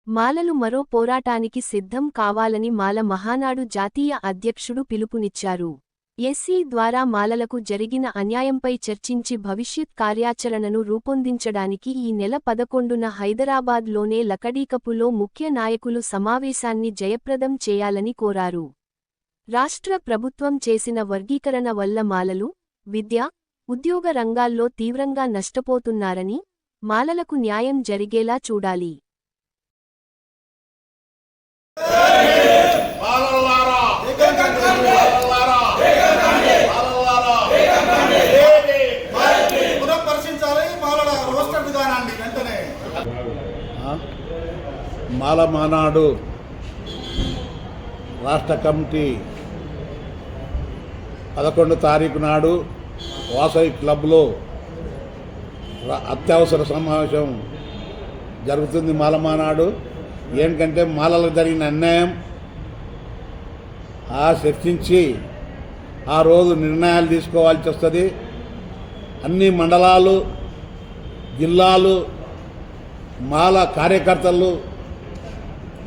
మాలలు మరో పోరాటానికి సిద్ధం కావాలని మాల మహానాడు జాతీయ అధ్యక్షుడు పిలుపునిచ్చారు. ఎస్సీ ద్వారా మాలలకు జరిగిన అన్యాయంపై చర్చించి భవిష్యత్ కార్యాచరణను రూపొందించడానికి ఈ నెల 11న హైదరాబాద్లోనే లకడీకపులో ముఖ్య నాయకులు సమావేశాన్ని జయప్రదం చేయాలని కోరారు. రాష్ట్ర ప్రభుత్వం చేసిన వర్గీకరణ వల్ల మాలలు, విద్య, ఉద్యోగ రంగాల్లో తీవ్రంగా నష్టపోతున్నారని, మాలలకు న్యాయం జరిగేలా చూడాలి. మాల మహానాడు రాష్ట్ర కమిటీ 11 తారీఖు నాడు వాసవి క్లబ్లో అత్యవసర సమావేశం జరుగుతుంది. మాల మహానాడు ఏంటంటే మాలలకు జరిగిన అన్యాయం చర్చించి ఆ రోజు నిర్ణయాలు తీసుకోవాల్సి వస్తుంది. అన్ని మండలాలు, జిల్లాలు, మాల కార్యకర్తలు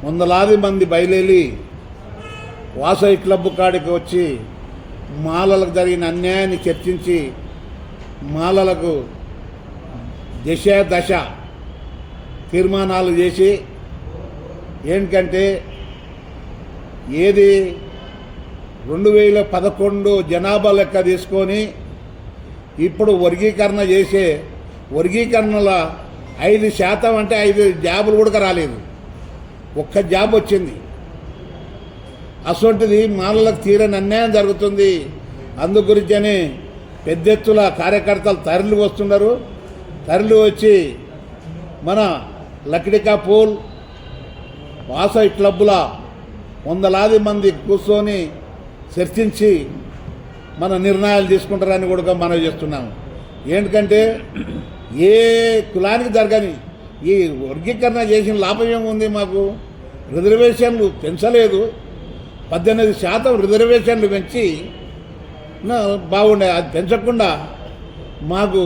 వందలాది మంది బయలుదేరి వాసవి క్లబ్ కాడికి వచ్చి మాలలకు జరిగిన అన్యాయాన్ని చర్చించి మాలలకు దశ తీర్మానాలు చేసి ఏంటంటే ఏది 2011 జనాభా లెక్క తీసుకొని ఇప్పుడు వర్గీకరణ చేసే వర్గీకరణల 5% అంటే 5 జాబులు కూడా రాలేదు, ఒక్క జాబ్ వచ్చింది. అసొంటిది మాలలకు తీరని అన్యాయం జరుగుతుంది. అందు గురించని పెద్ద ఎత్తున కార్యకర్తలు తరలి వస్తున్నారు. తరలి వచ్చి మన లక్డికా పూల్ వాసవి క్లబ్ల వందలాది మంది కూర్చొని చర్చించి మన నిర్ణయాలు తీసుకుంటారని కూడా మనం చేస్తున్నాము. ఏంటంటే ఏ కులానికి జరగని ఈ వర్గీకరణ చేసిన లాభం ఏముంది? మాకు రిజర్వేషన్లు పెంచలేదు, 18% రిజర్వేషన్లు పెంచి బాగుండే. అది పెంచకుండా మాకు